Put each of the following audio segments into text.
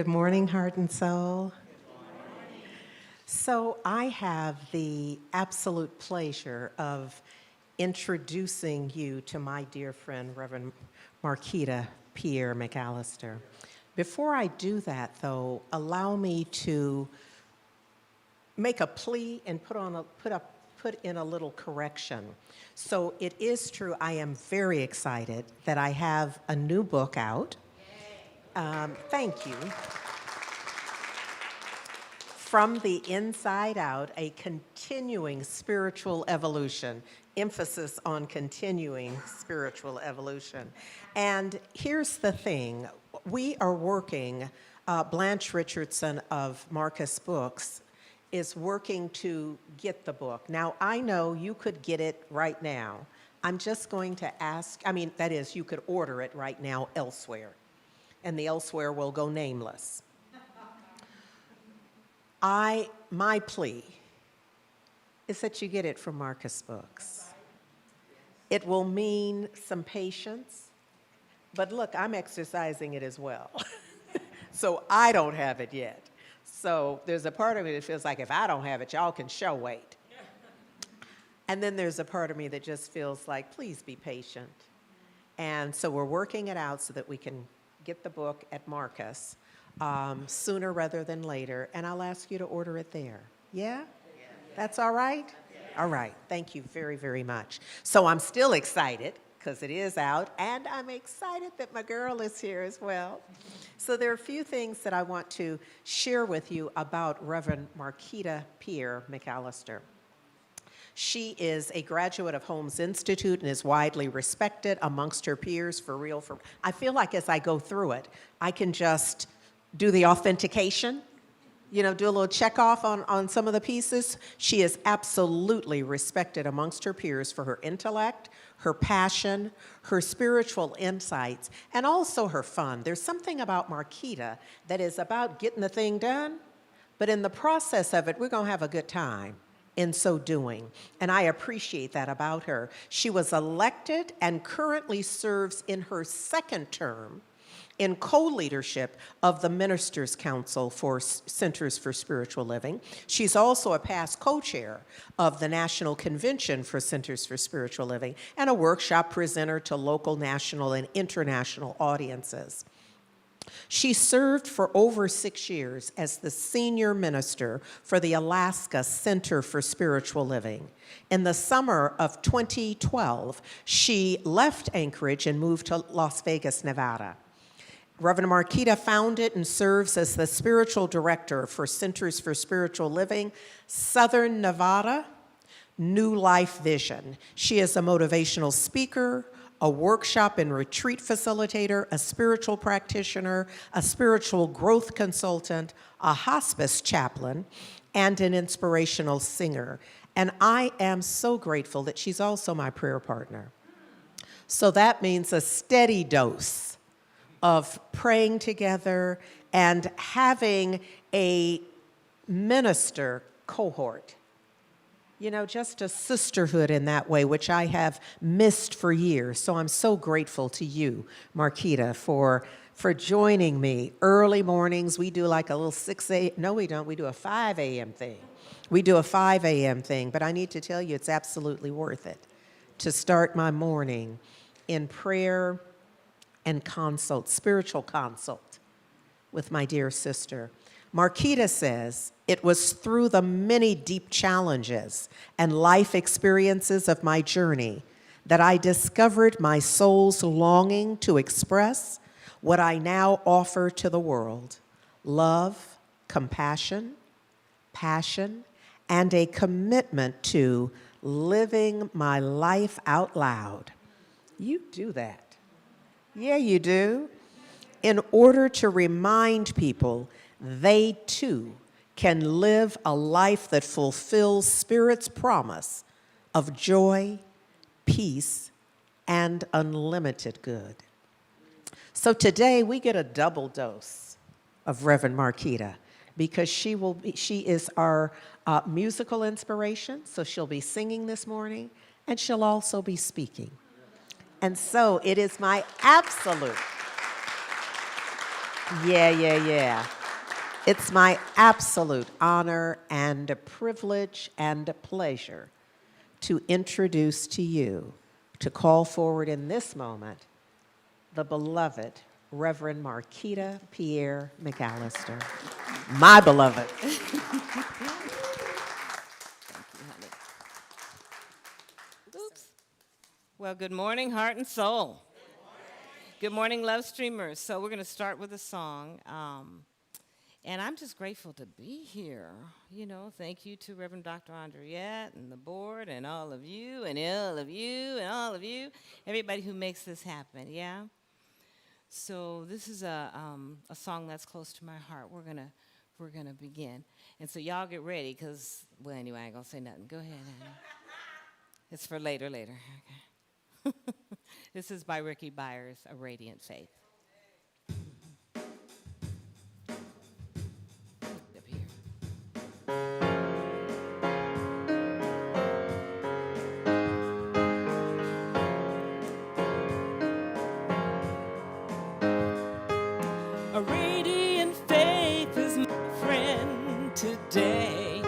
Good morning, heart and soul. So I have the absolute pleasure of introducing you to my dear friend, Reverend Marquita Pierre McAlister. Before I do that, though, allow me to make a plea and put in a little correction. So it is true, I am very excited that I have a new book out. Thank you. From the Inside Out, a continuing spiritual evolution, emphasis on continuing spiritual evolution. And here's the thing, we are working, Blanche Richardson of Marcus Books is working to get the book. Now, I know you could get it right now. I'm just going to ask, that is, you could order it right now elsewhere, and the elsewhere will go nameless. My plea is that you get it from Marcus Books. It will mean some patience, but look, I'm exercising it as well. So I don't have it yet. So there's a part of me that feels like if I don't have it, y'all can show wait. And then there's a part of me that just feels like, please be patient. And so we're working it out so that we can get the book at Marcus sooner rather than later, and I'll ask you to order it there. Yeah? That's all right? All right. Thank you very, very much. So I'm still excited because it is out, and I'm excited that my girl is here as well. So there are a few things that I want to share with you about Reverend Marquita Pierre McAlister. She is a graduate of Holmes Institute and is widely respected amongst her peers for real. I feel like as I go through it, I can just do the authentication, do a little check off on some of the pieces. She is absolutely respected amongst her peers for her intellect, her passion, her spiritual insights, and also her fun. There's something about Marquita that is about getting the thing done, but in the process of it, we're going to have a good time in so doing. And I appreciate that about her. She was elected and currently serves in her second term in co-leadership of the Ministers' Council for Centers for Spiritual Living. She's also a past co-chair of the National Convention for Centers for Spiritual Living and a workshop presenter to local, national, and international audiences. She served for over 6 years as the senior minister for the Alaska Center for Spiritual Living. In the summer of 2012, she left Anchorage and moved to Las Vegas, Nevada. Reverend Marquita founded and serves as the spiritual director for Centers for Spiritual Living, Southern Nevada, New Life Vision. She is a motivational speaker, a workshop and retreat facilitator, a spiritual practitioner, a spiritual growth consultant, a hospice chaplain, and an inspirational singer. And I am so grateful that she's also my prayer partner. So that means a steady dose of praying together and having a minister cohort. Just a sisterhood in that way, which I have missed for years. So I'm so grateful to you, Marquita, for joining me. Early mornings, we do like a little 6 a.m. No, we don't. We do a 5 a.m. thing. We do a 5 a.m. thing, but I need to tell you it's absolutely worth it to start my morning in prayer and consult, spiritual consult with my dear sister. Marquita says, it was through the many deep challenges and life experiences of my journey that I discovered my soul's longing to express what I now offer to the world: love, compassion, passion, and a commitment to living my life out loud. You do that. Yeah, you do. In order to remind people they too can live a life that fulfills Spirit's promise of joy, peace, and unlimited good. So today we get a double dose of Reverend Marquita because she is our musical inspiration. So she'll be singing this morning and she'll also be speaking. And so it is my absolute Yeah. It's my absolute honor and a privilege and a pleasure to introduce to you, to call forward in this moment, the beloved Reverend Marquita Pierre McAlister, my beloved. Thank you, honey. Oops. Well, good morning, heart and soul. Good morning, love streamers. So we're going to start with a song. And I'm just grateful to be here. You know, thank you to Reverend Dr. Andriette and the board and all of you and all of you and all of you, everybody who makes this happen, yeah? So this is a song that's close to my heart. We're gonna begin. And so y'all get ready, because, well, anyway, I ain't gonna say nothing. Go ahead, Anna. It's for later. Okay. This is by Ricky Byers, A Radiant Faith. Up here. A radiant faith is my friend today,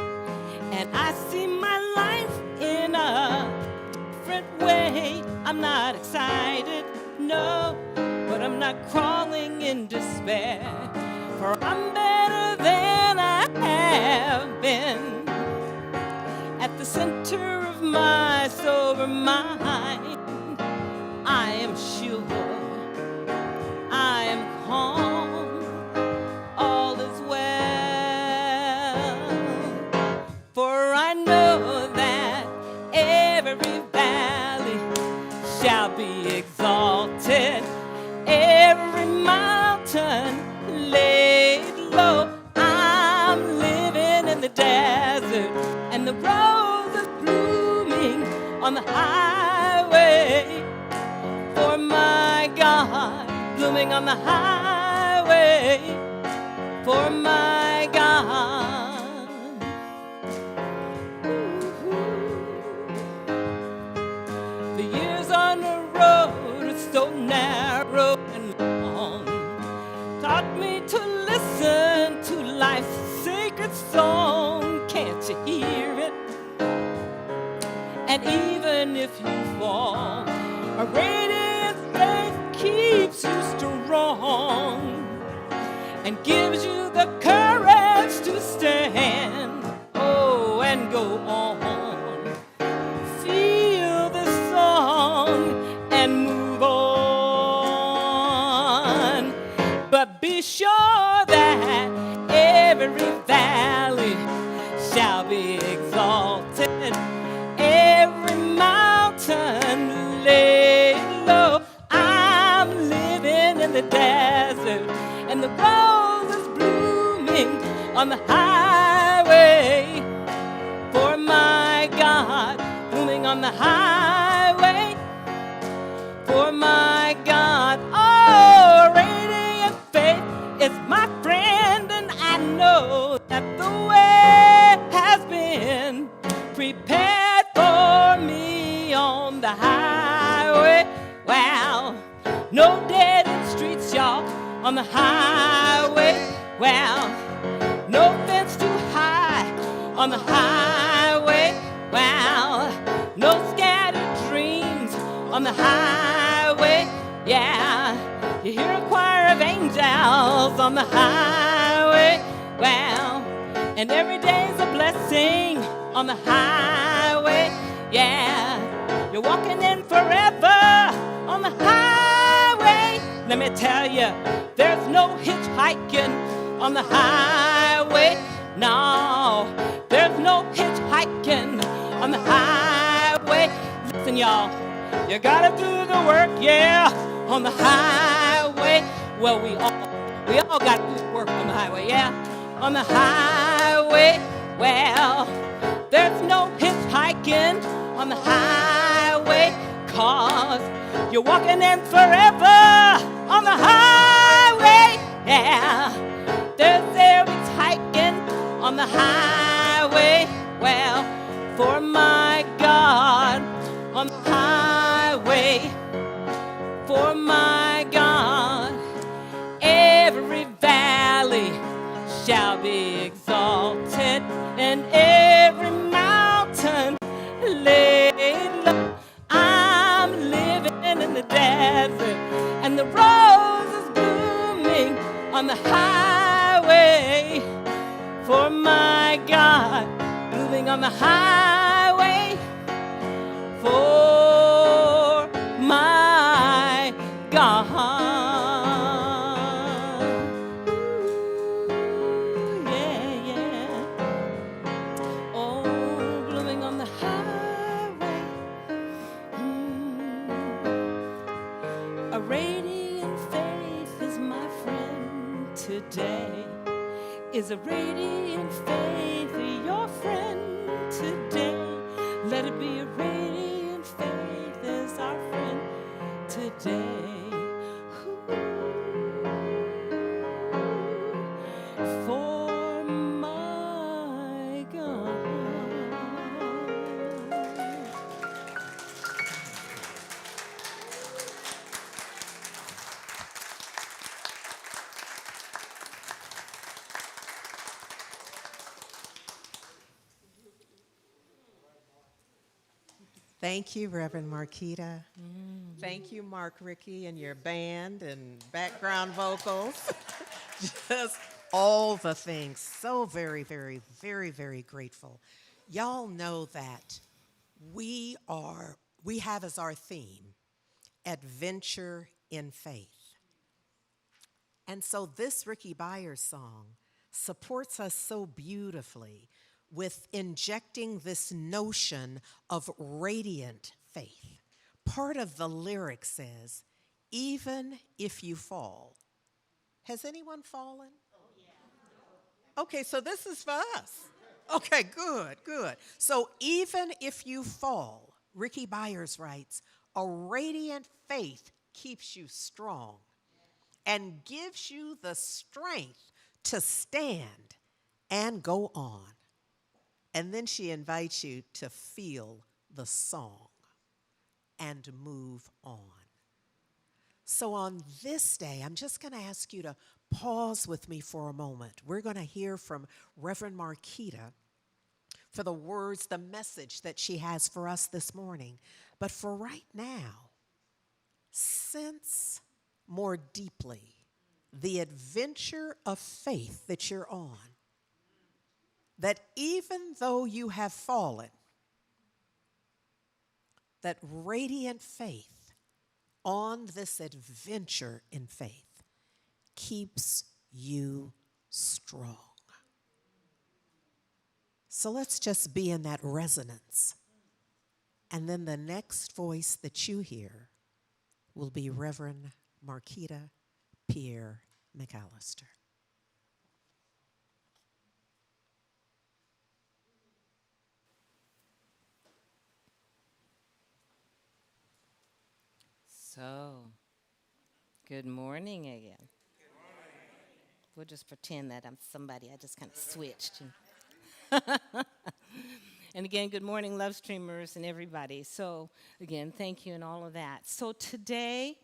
and I see my life in a different way. I'm not excited, no, but I'm not crawling in despair, for I'm better than I have been. At the center of my sober mind, I am sure, I am calm, all is well, for I know that every valley shall be exalted, every mountain laid low. I'm living in the desert, and the roses blooming on the highway, for my God, blooming on the highway, for my God. The years on the road are so narrow and long, taught me to listen to life's sacred song. Can't you hear it? And even if you fall, a radiant faith keeps you strong and gives you the courage to stand, oh, and go on. Feel the song and move on, but be sure that every valley shall be exalted, every mountain laid low. I'm living in the desert, and the roses blooming on the highway, for my God, blooming on the highway, for my God. Oh, radiant faith is my friend, and I know that the way has been prepared for me on the highway. Wow, no dead end streets, y'all, on the highway. Wow, no fence too high on the highway. Wow, no scattered dreams on the highway. Yeah, you hear a choir of angels on the highway. Wow, and every day's a blessing on the highway. Yeah, you're walking in forever on the highway. Let me tell you, there's no hitchhiking on the highway. No, there's no hitchhiking on the highway. Listen, y'all, you gotta do the work, yeah, on the highway. Well, we all gotta do the work on the highway, yeah, on the highway. Well, there's no hitchhiking on the highway, 'cause you're walking in forever on the highway. Yeah, there's hitchhiking on the highway. Well, for my God, on the highway, for my God, every and the roses blooming on the highway for my God, blooming on the highway for my God. Ooh, yeah, yeah. Oh, blooming on the highway. A radiant faith is my friend today. Is a radiant faith your friend today? Let it be a radiant faith as our friend today. Ooh, for my God. Thank you, Reverend Marquita. Thank you, Mark Ricky, and your band and background vocals. Just all the things. So very, very, very, very grateful. Y'all know that we have as our theme, adventure in faith. And so this Ricky Byers song supports us so beautifully with injecting this notion of radiant faith. Part of the lyric says, even if you fall. Has anyone fallen? Okay, so this is for us. Okay, good, good. So even if you fall, Ricky Byers writes, a radiant faith keeps you strong and gives you the strength to stand and go on. And then she invites you to feel the song and move on. So on this day, I'm just going to ask you to pause with me for a moment. We're going to hear from Reverend Marquita for the words, the message that she has for us this morning. But for right now, sense more deeply the adventure of faith that you're on. That even though you have fallen, that radiant faith on this adventure in faith keeps you strong. So let's just be in that resonance. And then the next voice that you hear will be Reverend Marquita Pierre McAlister. So, good morning again. We'll just pretend that I'm somebody. I just kind of switched. And again, good morning, love streamers and everybody. So, again, thank you and all of that. So today,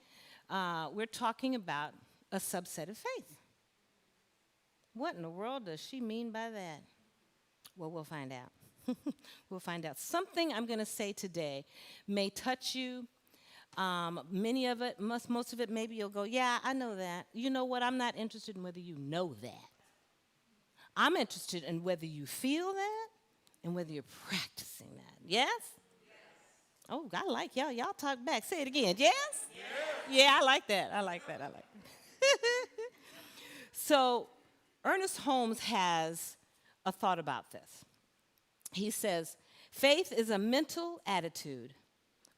we're talking about a subset of faith. What in the world does she mean by that? Well, we'll find out. We'll find out. Something I'm going to say today may touch you. Many of it, most of it, maybe you'll go, yeah, I know that. You know what? I'm not interested in whether you know that. I'm interested in whether you feel that and whether you're practicing that. Yes? Oh, I like y'all. Y'all talk back. Say it again. Yes? Yeah, I like that. I like that. So, Ernest Holmes has a thought about this. He says, faith is a mental attitude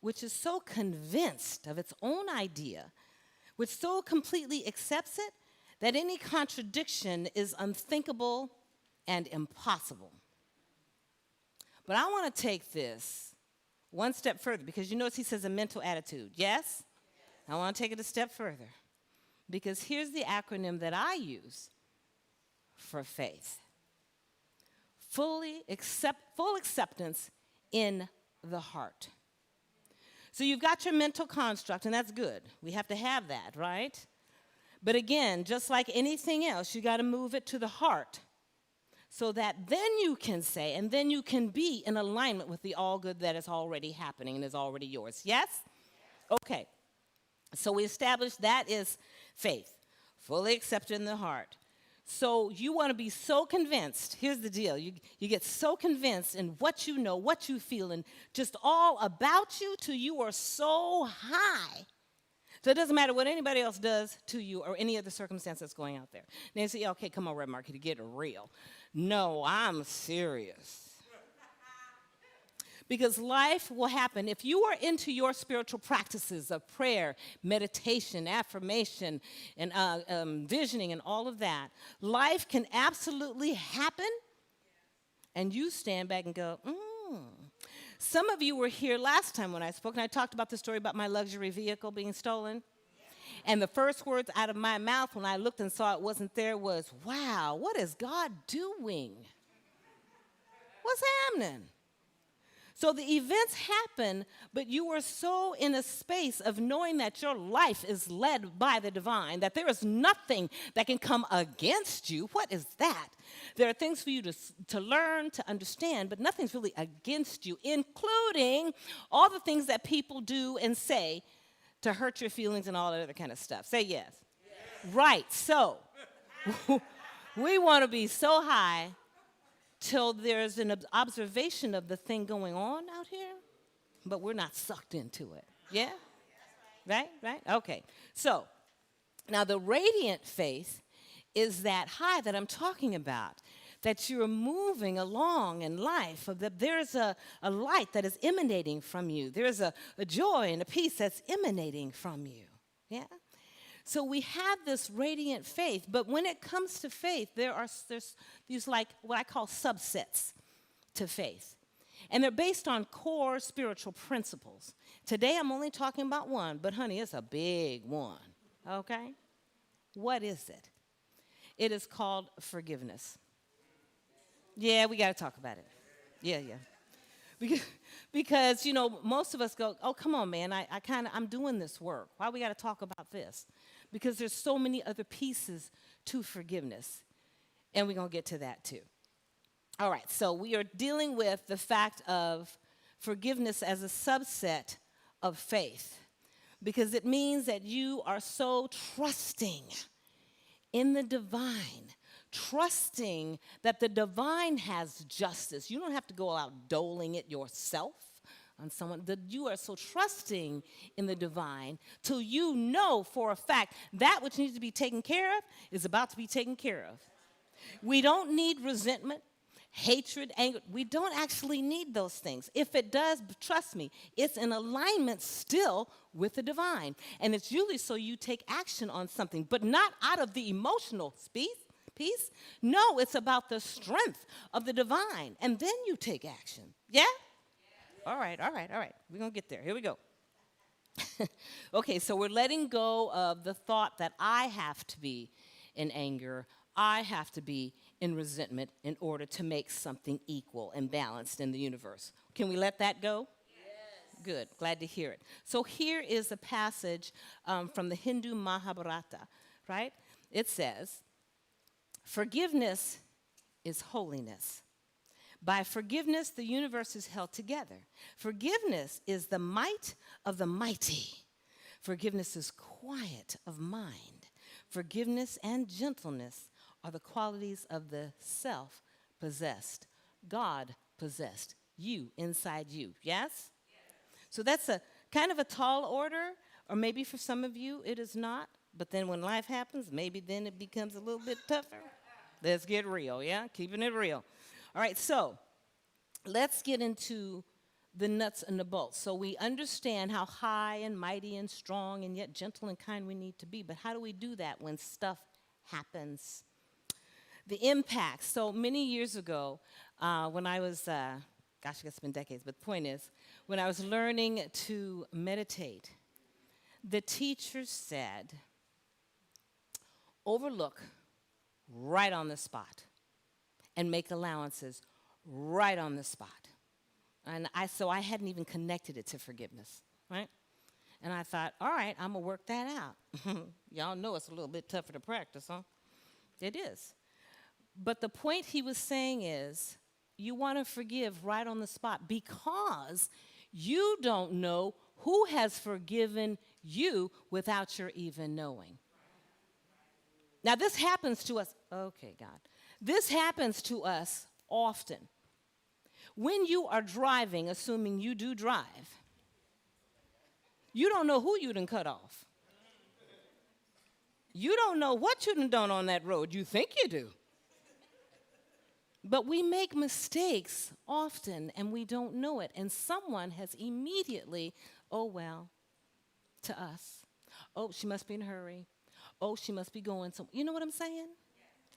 which is so convinced of its own idea, which so completely accepts it, that any contradiction is unthinkable and impossible. But I want to take this one step further, because you notice he says a mental attitude, yes? I want to take it a step further, because here's the acronym that I use for faith. Full acceptance in the heart. So you've got your mental construct, and that's good. We have to have that, right? But again, just like anything else, you got to move it to the heart so that then you can say, and then you can be in alignment with the all good that is already happening and is already yours. Yes? Okay. So we established that is faith, fully accepted in the heart. So you want to be so convinced. Here's the deal. You get so convinced in what you know, what you feel, and just all about you till you are so high. So it doesn't matter what anybody else does to you or any other circumstance that's going out there. And they say, okay, come on, Red Marquita, get real. No, I'm serious. Because life will happen. If you are into your spiritual practices of prayer, meditation, affirmation, and visioning and all of that, life can absolutely happen, and you stand back and go, Some of you were here last time when I spoke, and I talked about the story about my luxury vehicle being stolen. And the first words out of my mouth when I looked and saw it wasn't there was, wow, what is God doing? What's happening? So the events happen, but you are so in a space of knowing that your life is led by the divine, that there is nothing that can come against you. What is that? There are things for you to learn, to understand, but nothing's really against you, including all the things that people do and say to hurt your feelings and all that other kind of stuff. Say yes. Yes. Right. So we want to be so high till there's an observation of the thing going on out here, but we're not sucked into it. Yeah? Right? Okay. So, now the radiant faith is that high that I'm talking about, that you're moving along in life, that there's a light that is emanating from you. There's a joy and a peace that's emanating from you. Yeah? So we have this radiant faith, but when it comes to faith, there's these like what I call subsets to faith. And they're based on core spiritual principles. Today I'm only talking about one, but honey, it's a big one, okay? What is it? It is called forgiveness. Yeah, we got to talk about it. Yeah. Because, most of us go, oh, come on, man, I'm doing this work. Why we got to talk about this? Because there's so many other pieces to forgiveness. And we're going to get to that too. All right, so we are dealing with the fact of forgiveness as a subset of faith. Because it means that you are so trusting in the divine, trusting that the divine has justice. You don't have to go out doling it yourself on someone. That you are so trusting in the divine till you know for a fact that which needs to be taken care of is about to be taken care of. We don't need resentment, hatred, anger. We don't actually need those things. If it does, trust me, it's in alignment still with the divine. And it's usually so you take action on something, but not out of the emotional piece. No, it's about the strength of the divine. And then you take action. Yeah? All right. We're going to get there. Here we go. Okay, so we're letting go of the thought that I have to be in anger. I have to be in resentment in order to make something equal and balanced in the universe. Can we let that go? Yes. Good. Glad to hear it. So here is a passage from the Hindu Mahabharata, right? It says, forgiveness is holiness. By forgiveness, the universe is held together. Forgiveness is the might of the mighty. Forgiveness is quiet of mind. Forgiveness and gentleness are the qualities of the self-possessed, God-possessed, you, inside you. Yes? So that's a kind of a tall order, or maybe for some of you it is not. But then when life happens, maybe then it becomes a little bit tougher. Let's get real, yeah? Keeping it real. All right, so let's get into the nuts and the bolts. So we understand how high and mighty and strong and yet gentle and kind we need to be. But how do we do that when stuff happens? The impact. So many years ago, when I was, gosh, I guess it's been decades, but the point is, when I was learning to meditate, the teacher said, overlook right on the spot and make allowances right on the spot. And so I hadn't even connected it to forgiveness, right? And I thought, all right, I'm going to work that out. Y'all know it's a little bit tougher to practice, huh? It is. But the point he was saying is, you want to forgive right on the spot because you don't know who has forgiven you without your even knowing. Now, this happens to us. Okay, God. This happens to us often. When you are driving, assuming you do drive, you don't know who you done cut off. You don't know what you done on that road. You think you do. But we make mistakes often, and we don't know it. And someone has immediately, oh, well, to us. Oh, she must be in a hurry. Oh, she must be going somewhere. You know what I'm saying?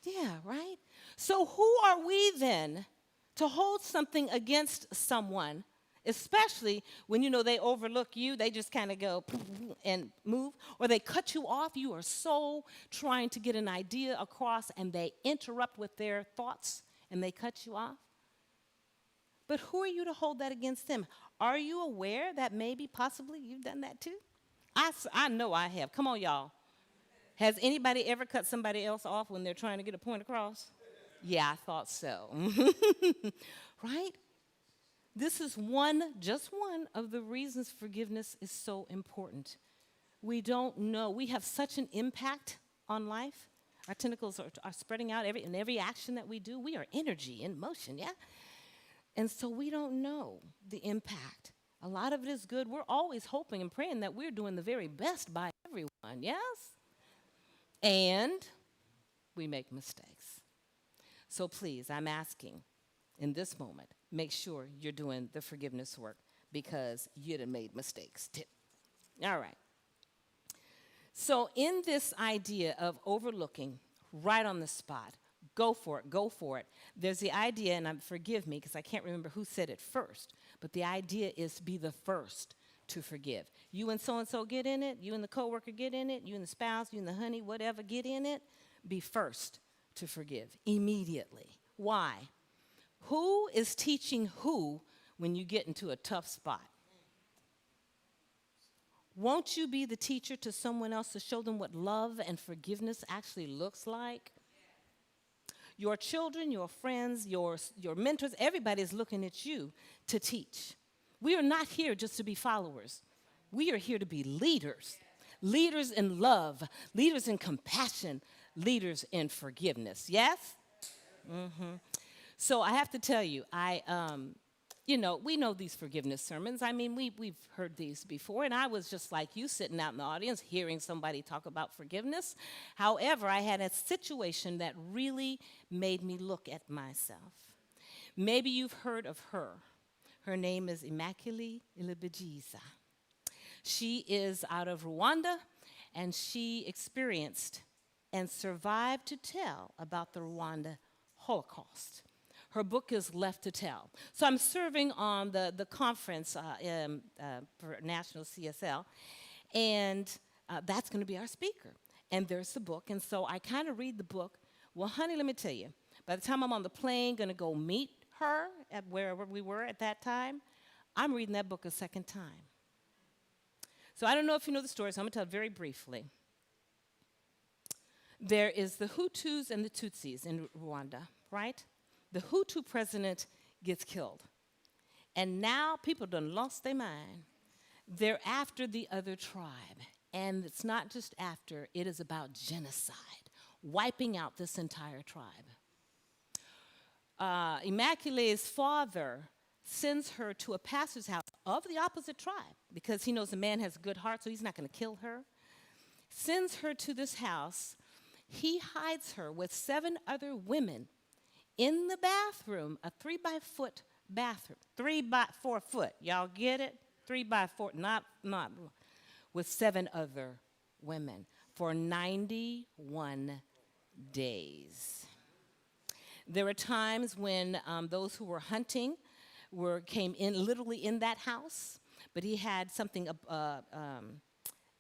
Yeah, right? So who are we then to hold something against someone, especially when, you know, they overlook you, they just kind of go and move, or they cut you off. You are so trying to get an idea across, and they interrupt with their thoughts, and they cut you off. But who are you to hold that against them? Are you aware that maybe, possibly, you've done that too? I know I have. Come on, y'all. Has anybody ever cut somebody else off when they're trying to get a point across? Yeah, I thought so. Right? This is just one of the reasons forgiveness is so important. We don't know. We have such an impact on life. Our tentacles are spreading out in every action that we do. We are energy in motion, yeah? And so we don't know the impact. A lot of it is good. We're always hoping and praying that we're doing the very best by everyone, yes? And we make mistakes. So please, I'm asking in this moment, make sure you're doing the forgiveness work because you done made mistakes too. All right. So in this idea of overlooking right on the spot, go for it. There's the idea, and forgive me because I can't remember who said it first, but the idea is to be the first to forgive. You and so-and-so get in it, you and the coworker get in it, you and the spouse, you and the honey, whatever, get in it, be first to forgive immediately. Why? Who is teaching who when you get into a tough spot? Won't you be the teacher to someone else to show them what love and forgiveness actually looks like? Your children, your friends, your mentors, everybody's looking at you to teach. We are not here just to be followers. We are here to be leaders. Leaders in love, leaders in compassion, leaders in forgiveness. Yes? Mm-hmm. So I have to tell you, we know these forgiveness sermons. I mean, we've heard these before, and I was just like you, sitting out in the audience, hearing somebody talk about forgiveness. However, I had a situation that really made me look at myself. Maybe you've heard of her. Her name is Immaculée Ilibagiza. She is out of Rwanda, and she experienced and survived to tell about the Rwanda Holocaust. Her book is Left to Tell. So I'm serving on the conference for National CSL, and that's going to be our speaker. And there's the book, and so I kind of read the book. Well, honey, let me tell you, by the time I'm on the plane, going to go meet her at wherever we were at that time, I'm reading that book a second time. So I don't know if you know the story, so I'm going to tell it very briefly. There is the Hutus and the Tutsis in Rwanda, right? The Hutu president gets killed. And now people done lost their mind. They're after the other tribe. And it's not just after, it is about genocide, wiping out this entire tribe. Immaculee's father sends her to a pastor's house of the opposite tribe because he knows the man has a good heart, so he's not going to kill her. Sends her to this house. He hides her with 7 other women in the bathroom, a 3-by-4 bathroom, 3-by-4 foot. Y'all get it? 3-by-4, not with 7 other women for 91 days. There were times when those who were hunting came in literally in that house, but he had something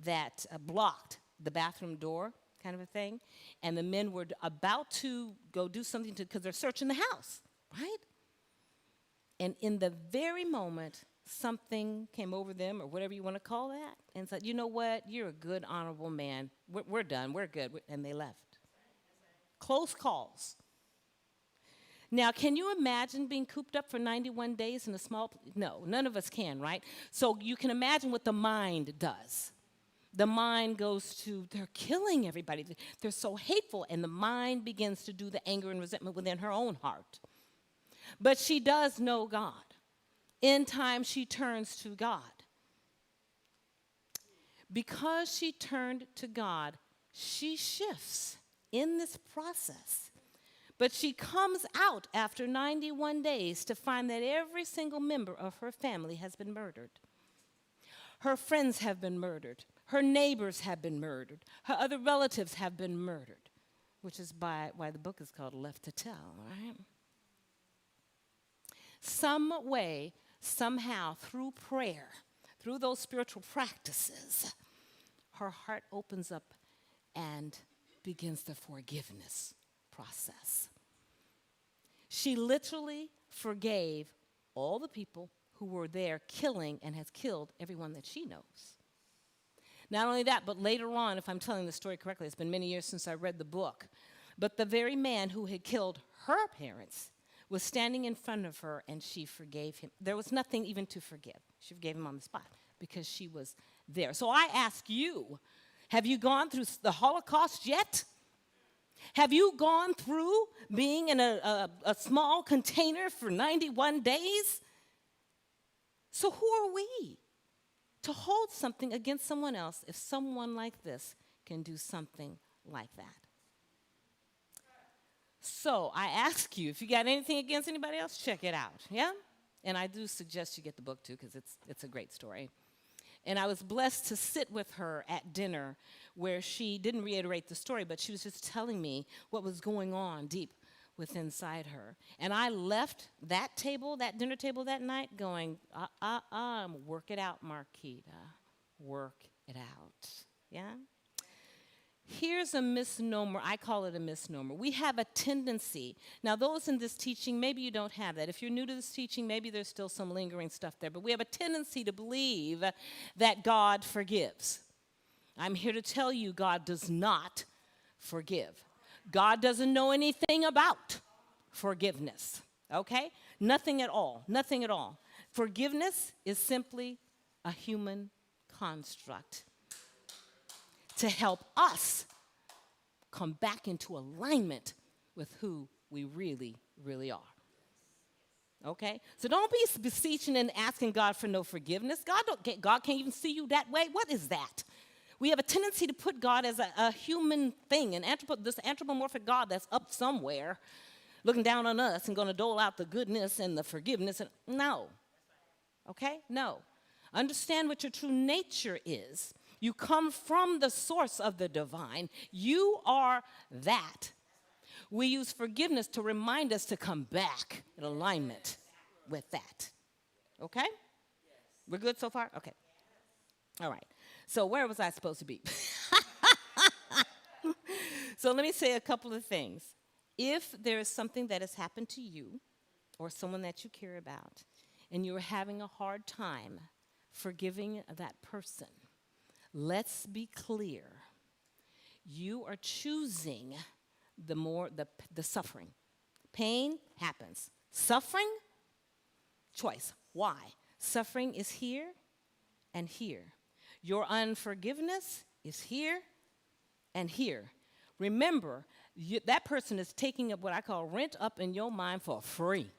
that blocked the bathroom door, kind of a thing, and the men were about to go do something because they're searching the house, right? And in the very moment, something came over them, or whatever you want to call that, and said, you know what, you're a good, honorable man. We're done, we're good, and they left. Close calls. Now, can you imagine being cooped up for 91 days in a small, no, none of us can, right? So you can imagine what the mind does. the mind goes to, they're killing everybody. They're so hateful. And the mind begins to do the anger and resentment within her own heart. But she does know God. In time, she turns to God. Because she turned to God, she shifts in this process. But she comes out after 91 days to find that every single member of her family has been murdered. Her friends have been murdered. Her neighbors have been murdered. Her other relatives have been murdered, which is why the book is called Left to Tell, right? Some way, somehow, through prayer, through those spiritual practices, her heart opens up and begins the forgiveness process. She literally forgave all the people who were there killing and has killed everyone that she knows. Not only that, but later on, if I'm telling the story correctly, it's been many years since I read the book, but the very man who had killed her parents was standing in front of her, and she forgave him. There was nothing even to forgive. She forgave him on the spot because she was there. So I ask you, have you gone through the Holocaust yet? Have you gone through being in a small container for 91 days? So who are we to hold something against someone else if someone like this can do something like that? So I ask you, if you got anything against anybody else, check it out, yeah? And I do suggest you get the book, too, because it's a great story. And I was blessed to sit with her at dinner where she didn't reiterate the story, but she was just telling me what was going on deep within inside her. And I left that table, that dinner table that night going, work it out, Marquita. Work it out, yeah? Here's a misnomer. I call it a misnomer. We have a tendency. Now, those in this teaching, maybe you don't have that. If you're new to this teaching, maybe there's still some lingering stuff there. But we have a tendency to believe that God forgives. I'm here to tell you God does not forgive. God doesn't know anything about forgiveness, okay? Nothing at all. Nothing at all. Forgiveness is simply a human construct to help us come back into alignment with who we really, really are. Okay? So don't be beseeching and asking God for no forgiveness. God can't even see you that way. What is that? We have a tendency to put God as a human thing, this anthropomorphic God that's up somewhere looking down on us and going to dole out the goodness and the forgiveness. No. Okay? No. Understand what your true nature is. You come from the source of the divine. You are that. We use forgiveness to remind us to come back in alignment with that. Okay? We're good so far? Okay. All right. So where was I supposed to be? So let me say a couple of things. If there is something that has happened to you or someone that you care about, and you're having a hard time forgiving that person, let's be clear. You are choosing the suffering. Pain happens. Suffering, choice. Why? Suffering is here and here. Your unforgiveness is here and here. Remember, that person is taking up what I call rent up in your mind for free.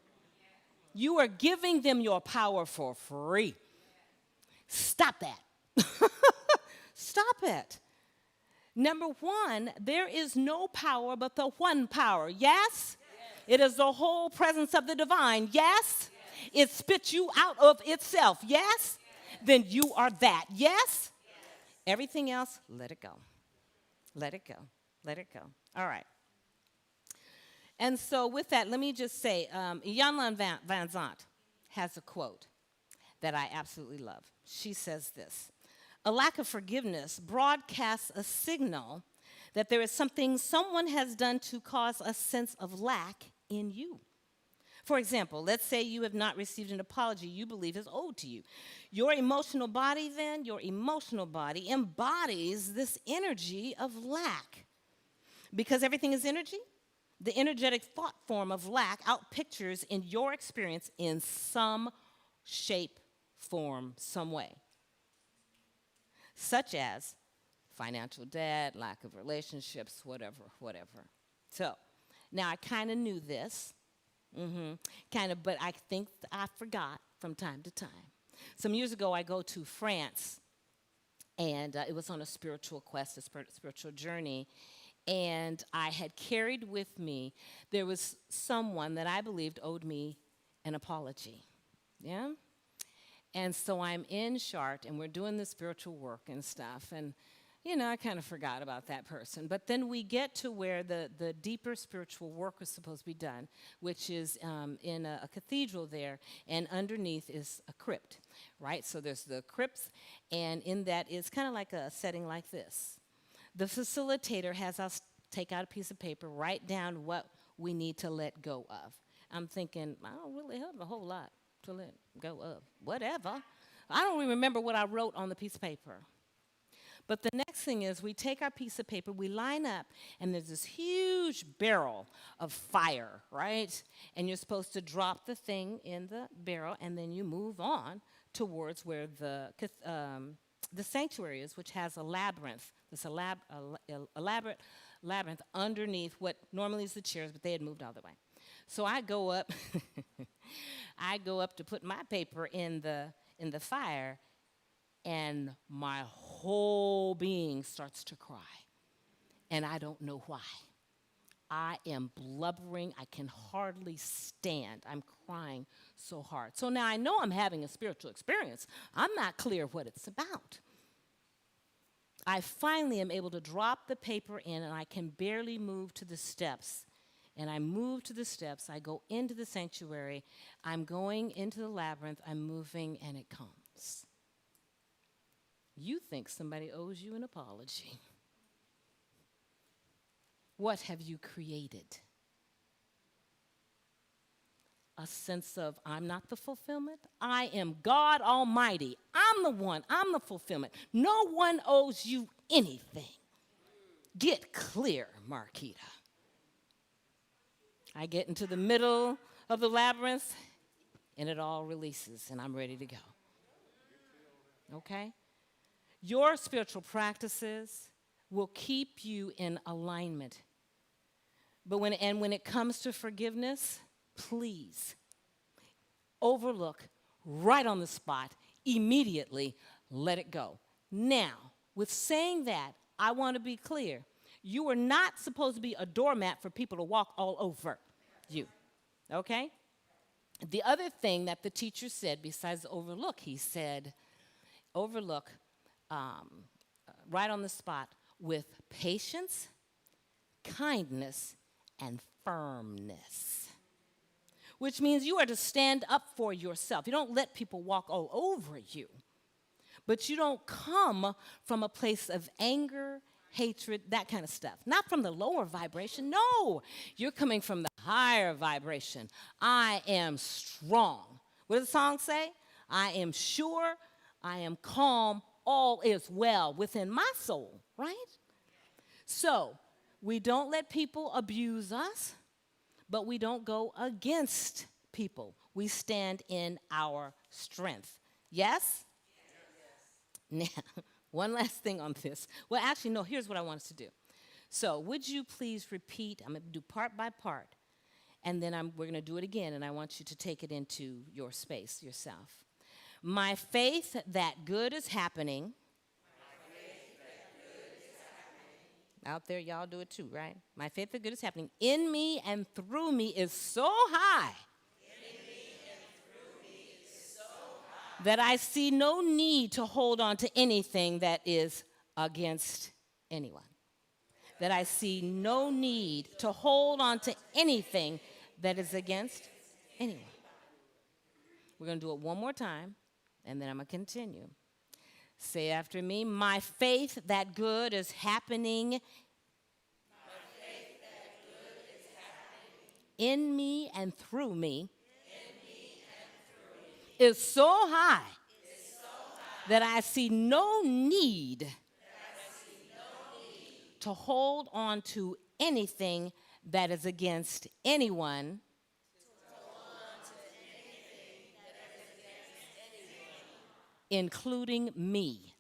You are giving them your power for free. Stop that. Stop it. Number one, there is no power but the one power. Yes? It is the whole presence of the divine. Yes? It spits you out of itself. Yes? Then you are that. Yes? Everything else, let it go. Let it go. Let it go. All right. And so with that, let me just say, Jan Van Zant has a quote that I absolutely love. She says this: a lack of forgiveness broadcasts a signal that there is something someone has done to cause a sense of lack in you. For example, let's say you have not received an apology you believe is owed to you. Your emotional body embodies this energy of lack. Because everything is energy, the energetic thought form of lack outpictures in your experience in some shape, form, some way. Such as financial debt, lack of relationships, whatever. So now I kind of knew this, but I think I forgot from time to time. Some years ago, I go to France, and it was on a spiritual quest, a spiritual journey, and I had carried with me, there was someone that I believed owed me an apology, yeah? And so I'm in Chartres, and we're doing the spiritual work and stuff, and I kind of forgot about that person. But then we get to where the deeper spiritual work was supposed to be done, which is in a cathedral there, and underneath is a crypt, right? So there's the crypts, and in that is kind of like a setting like this. The facilitator has us take out a piece of paper, write down what we need to let go of. I'm thinking, I don't really have a whole lot to let go of. Whatever. I don't even remember what I wrote on the piece of paper. But the next thing is we take our piece of paper, we line up, and there's this huge barrel of fire, right? And you're supposed to drop the thing in the barrel, and then you move on towards where the sanctuary is, which has a labyrinth. There's elaborate labyrinth underneath what normally is the chairs, but they had moved all the way. So I go up, I go up to put my paper in the fire, and my whole being starts to cry. And I don't know why. I am blubbering. I can hardly stand. I'm crying so hard. So now I know I'm having a spiritual experience. I'm not clear what it's about. I finally am able to drop the paper in, and I can barely move to the steps. And I move to the steps. I go into the sanctuary. I'm going into the labyrinth. I'm moving, and it comes. You think somebody owes you an apology. What have you created? A sense of, I'm not the fulfillment. I am God Almighty. I'm the one. I'm the fulfillment. No one owes you anything. Get clear, Marquita. I get into the middle of the labyrinth, and it all releases, and I'm ready to go. Okay? Your spiritual practices will keep you in alignment. But when it comes to forgiveness, please overlook right on the spot, immediately let it go. Now, with saying that, I want to be clear. You are not supposed to be a doormat for people to walk all over you, okay? The other thing that the teacher said, besides overlook, he said, overlook right on the spot with patience, kindness, and firmness, which means you are to stand up for yourself. You don't let people walk all over you, but you don't come from a place of anger, hatred, that kind of stuff. Not from the lower vibration. No, you're coming from the higher vibration. I am strong. What does the song say? I am sure, I am calm, all is well within my soul, right? So, we don't let people abuse us, but we don't go against people. We stand in our strength. Yes? Yes. Now, one last thing on this. Well, actually, no, here's what I want us to do. So, would you please repeat? I'm going to do part by part, and then we're going to do it again, and I want you to take it into your space yourself. My faith that good is happening. Out there, y'all do it too, right? My faith that good is happening in me and through me is so high. That I see no need to hold on to anything that is against anyone. That I see no need to hold on to anything that is against anyone. We're going to do it one more time, and then I'm going to continue. Say after me, my faith that good is happening in me and through me is so high that I see no need to hold on to anything that is against anyone, including me.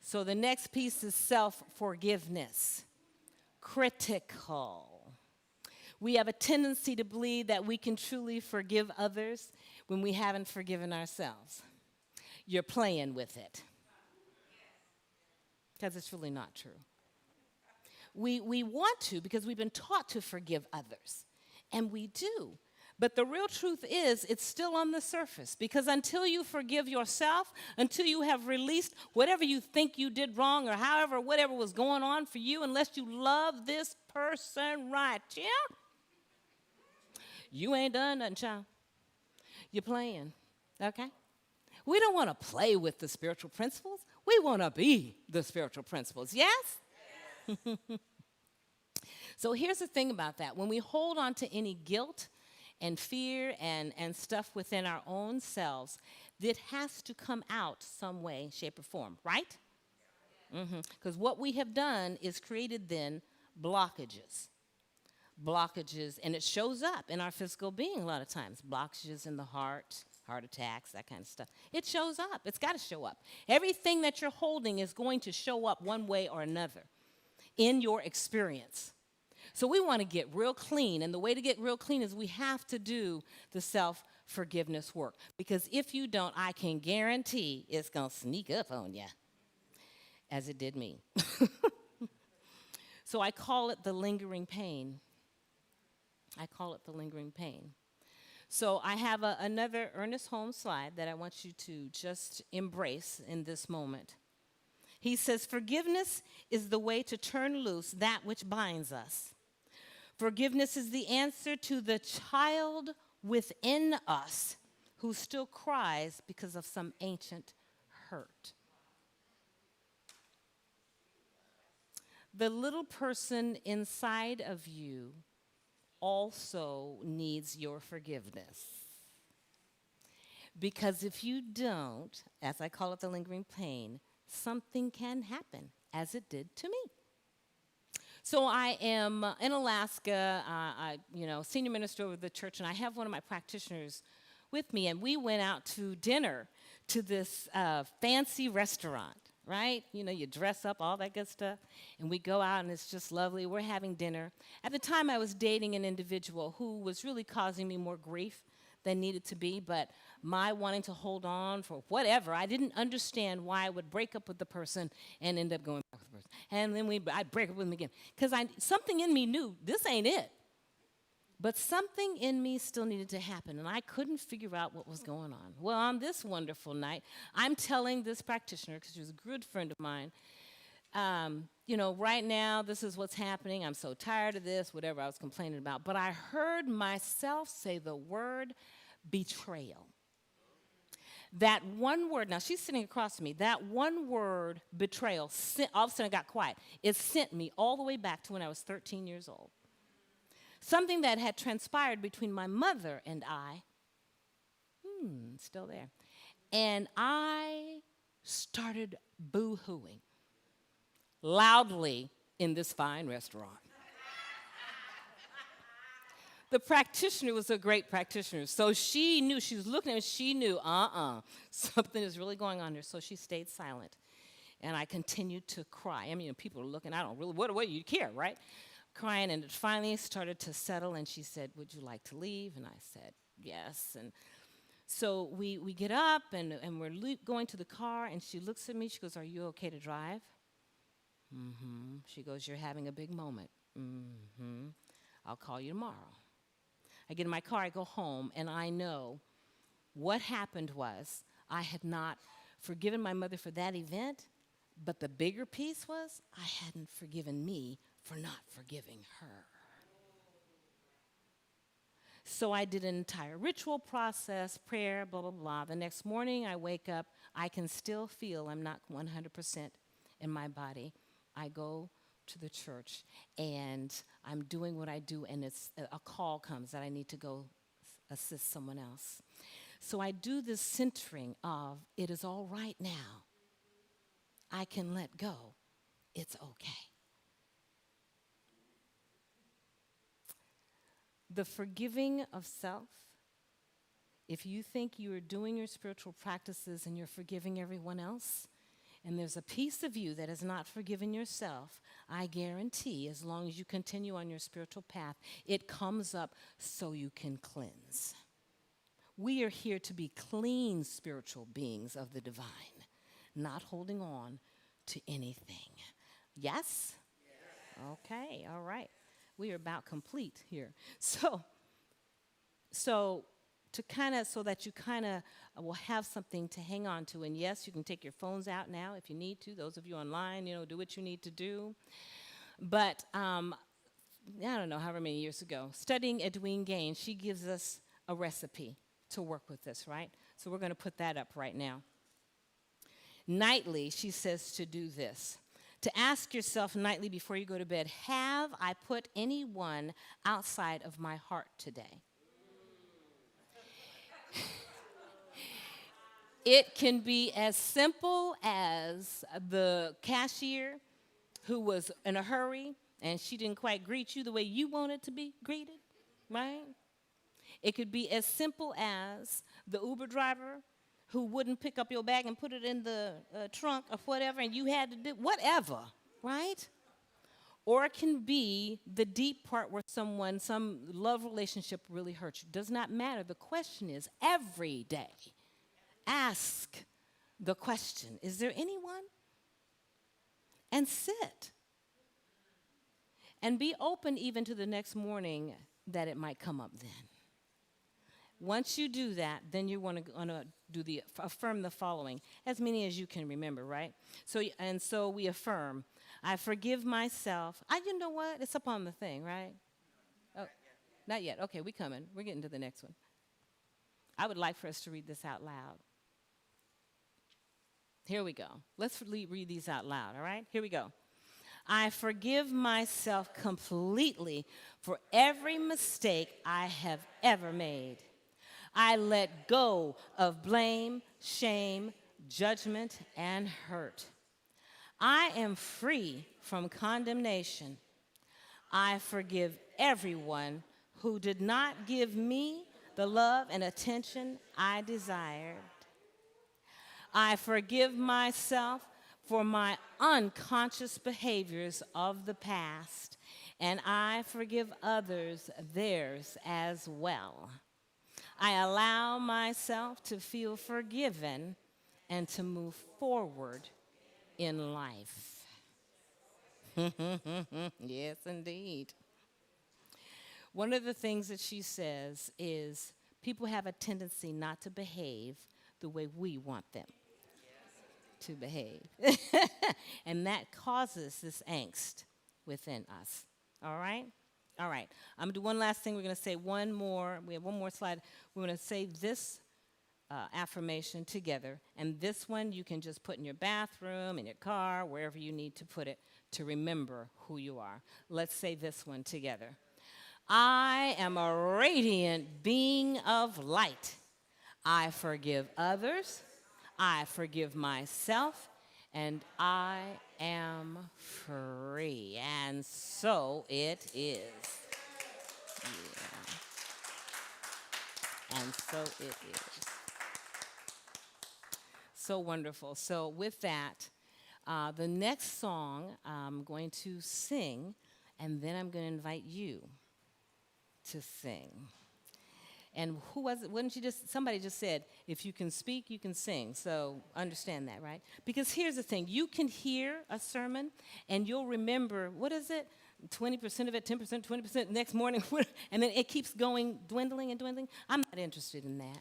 So the next piece is self-forgiveness. Critical. We have a tendency to believe that we can truly forgive others when we haven't forgiven ourselves. You're playing with it. Because it's really not true. We want to because we've been taught to forgive others. And we do. But the real truth is, it's still on the surface. Because until you forgive yourself, until you have released whatever you think you did wrong or however, whatever was going on for you, unless you love this person right, yeah? You ain't done nothing, child. You're playing, okay? We don't want to play with the spiritual principles. We want to be the spiritual principles, yes? So here's the thing about that. When we hold on to any guilt and fear and stuff within our own selves, that has to come out some way, shape, or form, right? Because what we have done is created then blockages. Blockages, and it shows up in our physical being a lot of times. Blockages in the heart attacks, that kind of stuff. It shows up. It's got to show up. Everything that you're holding is going to show up one way or another in your experience. So we want to get real clean, and the way to get real clean is we have to do the self-forgiveness work. Because if you don't, I can guarantee it's going to sneak up on you, as it did me. So I call it the lingering pain. I call it the lingering pain. So I have another Ernest Holmes slide that I want you to just embrace in this moment. He says, forgiveness is the way to turn loose that which binds us. Forgiveness is the answer to the child within us who still cries because of some ancient hurt. The little person inside of you also needs your forgiveness. Because if you don't, as I call it the lingering pain, something can happen, as it did to me. So I am in Alaska, senior minister over the church, and I have one of my practitioners with me, and we went out to dinner to this fancy restaurant, right? You know, you dress up, all that good stuff, and we go out, and it's just lovely. We're having dinner. At the time, I was dating an individual who was really causing me more grief than needed to be, but my wanting to hold on for whatever, I didn't understand why I would break up with the person and end up going back with the person. And then I'd break up with them again. Because something in me knew this ain't it. But something in me still needed to happen, and I couldn't figure out what was going on. Well, on this wonderful night, I'm telling this practitioner, because she was a good friend of mine, right now, this is what's happening. I'm so tired of this, whatever I was complaining about. But I heard myself say the word betrayal. That one word, now she's sitting across from me, that one word, betrayal, all of a sudden I got quiet. It sent me all the way back to when I was 13 years old. Something that had transpired between my mother and I, still there. And I started boo-hooing loudly in this fine restaurant. The practitioner was a great practitioner, so she knew, she was looking at me, she knew, something is really going on here, so she stayed silent. And I continued to cry. I mean, people are looking, I don't really, what do you care, right? Crying, and it finally started to settle, and she said, would you like to leave? And I said, yes. And so we get up, and we're going to the car, and she looks at me, she goes, are you okay to drive? She goes, you're having a big moment. I'll call you tomorrow. I get in my car, I go home, and I know what happened was I had not forgiven my mother for that event, but the bigger piece was I hadn't forgiven me for not forgiving her. So I did an entire ritual process, prayer, blah, blah, blah. The next morning I wake up, I can still feel I'm not 100% in my body. I go to the church, and I'm doing what I do, and a call comes that I need to go assist someone else. So I do this centering of, it is all right now. I can let go. It's okay. The forgiving of self, if you think you are doing your spiritual practices and you're forgiving everyone else, and there's a piece of you that has not forgiven yourself, I guarantee, as long as you continue on your spiritual path, it comes up so you can cleanse. We are here to be clean spiritual beings of the divine, not holding on to anything. Yes? Okay, all right. We are about complete here. So to kind of, so that you kind of will have something to hang on to. And yes, you can take your phones out now if you need to. Those of you online, do what you need to do. But I don't know, however many years ago, studying Edwene Gaines, she gives us a recipe to work with this, right? So we're going to put that up right now. Nightly, she says to do this. To ask yourself nightly before you go to bed, have I put anyone outside of my heart today? It can be as simple as the cashier who was in a hurry and she didn't quite greet you the way you wanted to be greeted, right? It could be as simple as the Uber driver who wouldn't pick up your bag and put it in the trunk or whatever, and you had to do whatever, right? Or it can be the deep part where some love relationship really hurts you. Does not matter. The question is, every day, ask the question, is there anyone? And sit. And be open even to the next morning that it might come up then. Once you do that, then you want to do affirm the following, as many as you can remember, right? So we affirm, I forgive myself. You know what? It's up on the thing, right? Oh, not yet. Okay, we're coming. We're getting to the next one. I would like for us to read this out loud. Here we go. Let's read these out loud, all right? Here we go. I forgive myself completely for every mistake I have ever made. I let go of blame, shame, judgment, and hurt. I am free from condemnation. I forgive everyone who did not give me the love and attention I desired. I forgive myself for my unconscious behaviors of the past, and I forgive others theirs as well. I allow myself to feel forgiven and to move forward in life. Yes, indeed. One of the things that she says is people have a tendency not to behave the way we want them to behave. And that causes this angst within us. All right? All right. I'm going to do one last thing. We're going to say one more. We have one more slide. We're going to say this affirmation together. And this one you can just put in your bathroom, in your car, wherever you need to put it to remember who you are. Let's say this one together. I am a radiant being of light. I forgive others. I forgive myself. And I am free. And so it is. Yeah. And so it is. So wonderful. So with that, the next song I'm going to sing, and then I'm going to invite you to sing. And who was it? Somebody just said, if you can speak, you can sing. So understand that, right? Because here's the thing. You can hear a sermon, and you'll remember, what is it? 20% of it, 10%, 20% next morning. And then it keeps going, dwindling and dwindling. I'm not interested in that.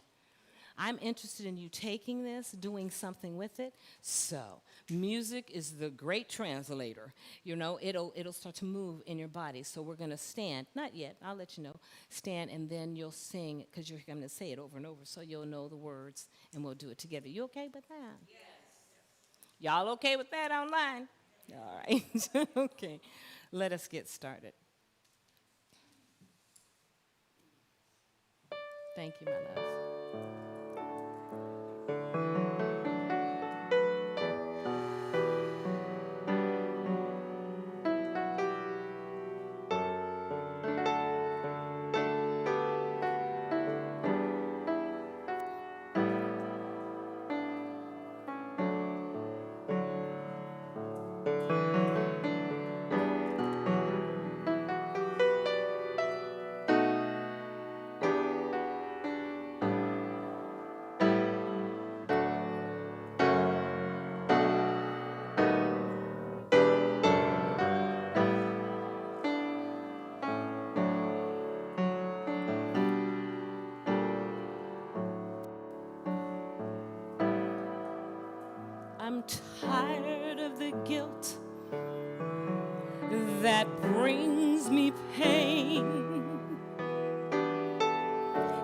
I'm interested in you taking this, doing something with it. So music is the great translator. It'll start to move in your body. So we're going to stand. Not yet. I'll let you know. Stand, and then you'll sing, because you're going to say it over and over, so you'll know the words, and we'll do it together. You okay with that? Yes. Y'all okay with that online? All right. Okay. Let us get started. Thank you, my love. that brings me pain.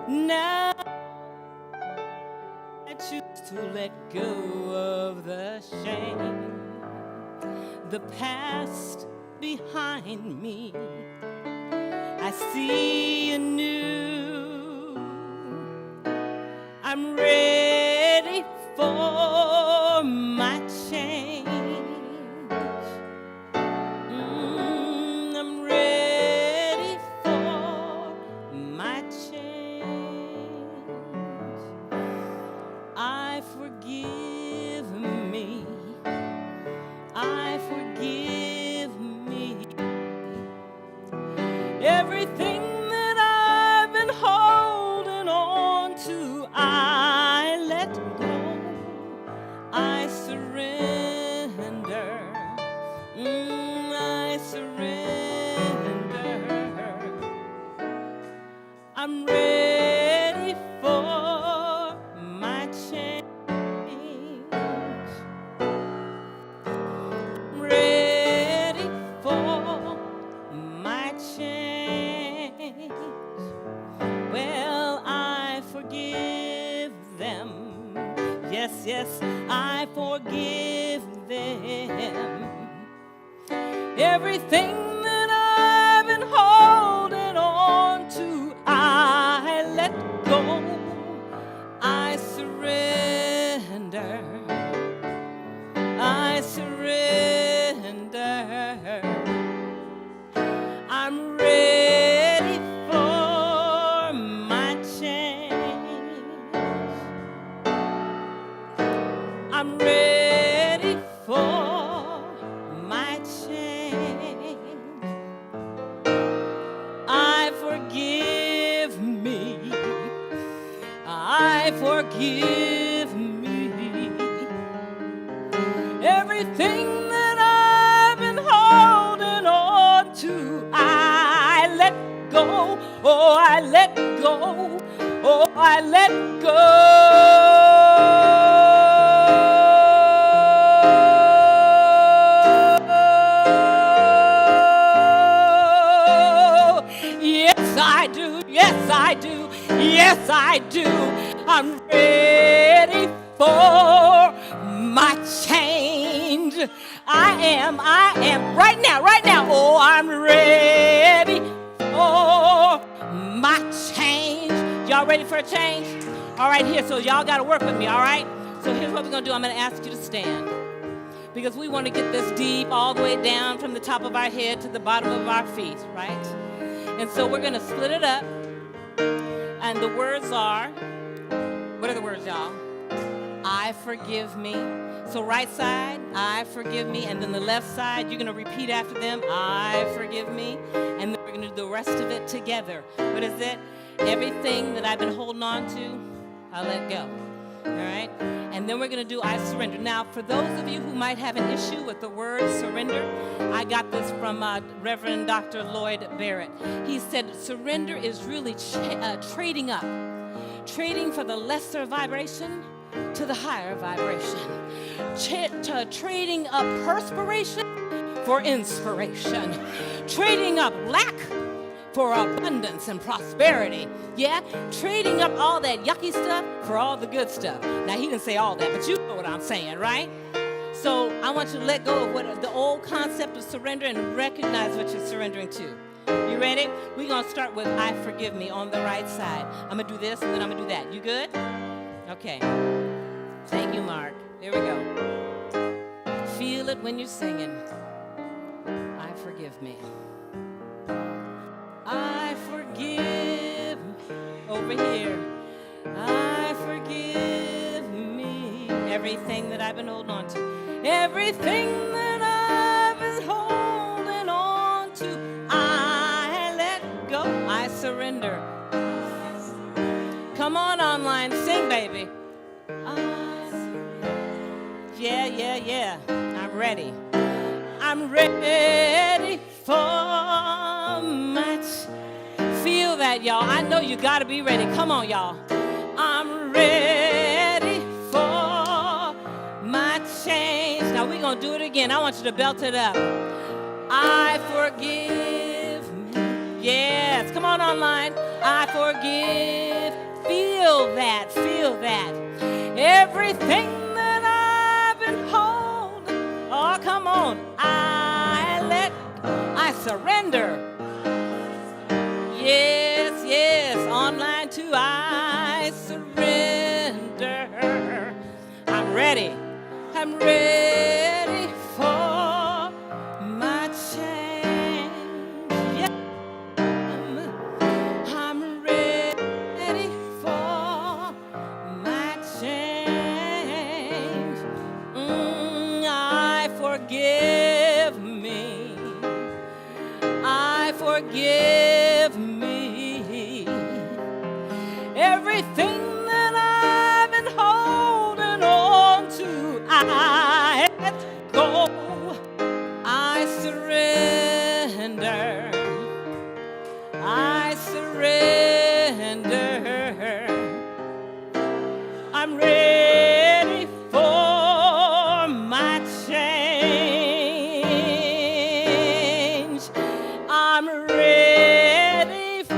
Now I choose to let go of the shame, the past behind me. I see anew. I'm ready for my change. I'm ready for my change. I forgive me. I forgive me. Everything that I've been holding on to, I let go. I surrender. I surrender. I'm ready for my change. I'm ready for my change. Well, I forgive them. Yes, yes, I forgive them. Everything that I've been holding on to, I let go. I surrender. I surrender. I'm ready for my change. I'm ready for my change. I forgive me. I forgive me. Everything that I've been holding on to, I let go. Oh, I let go. Oh, I let go. Yes, I do. Yes, I do. Yes, I do. I'm ready for my change. I am right now. Oh, I'm ready for my change. Y'all ready for a change? All right, here, so y'all got to work with me, all right? So here's what we're going to do. I'm going to ask you to stand, because we want to get this deep all the way down from the top of our head to the bottom of our feet, right? And so we're going to split it up, and the words are, what are the words, y'all? I forgive me. So right side, I forgive me, and then the left side, you're going to repeat after them, I forgive me, and then we're going to do the rest of it together. What is it? Everything that I've been holding on to, I let go. All right? And then we're going to do I surrender. Now, for those of you who might have an issue with the word surrender, I got this from Reverend Dr. Lloyd Barrett. He said surrender is really trading up, trading for the lesser vibration to the higher vibration, trading up perspiration for inspiration, trading up lack for abundance and prosperity. Yeah, trading up all that yucky stuff for all the good stuff. Now, he didn't say all that, but you know what I'm saying, right? So I want you to let go of what the old concept of surrender and recognize what you're surrendering to. You ready? We're going to start with I forgive me on the right side. I'm going to do this, and then I'm going to do that. You good? Okay. Thank you, Mark. Here we go. Feel it when you're singing. I forgive me. I forgive over here. I forgive me. Everything that I've been holding on to. Everything that I've been holding on to. I let go. I surrender. Come on online. Sing, baby. Yeah. I'm ready. I'm ready for much. Feel that, y'all. I know you got to be ready. Come on, y'all. I'm ready for my change. Now, we're going to do it again. I want you to belt it up. I forgive. Yes, come on online. I forgive. Feel that, feel that. Everything that I've been holding. Oh, come on. I surrender. Yes, yes, online too. I surrender. I'm ready. I'm ready for my change. Yeah. I'm ready for my change. I forgive me. I forgive me. Everything that I've been holding on to, I let go. I surrender. I surrender. I'm ready for my change. I'm ready for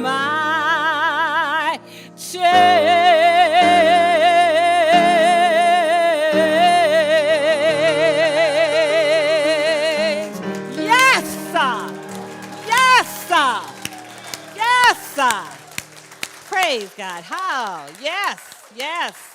my change. Yes, sir. Yes, sir. Yes, sir. Praise God. How? Yes, yes.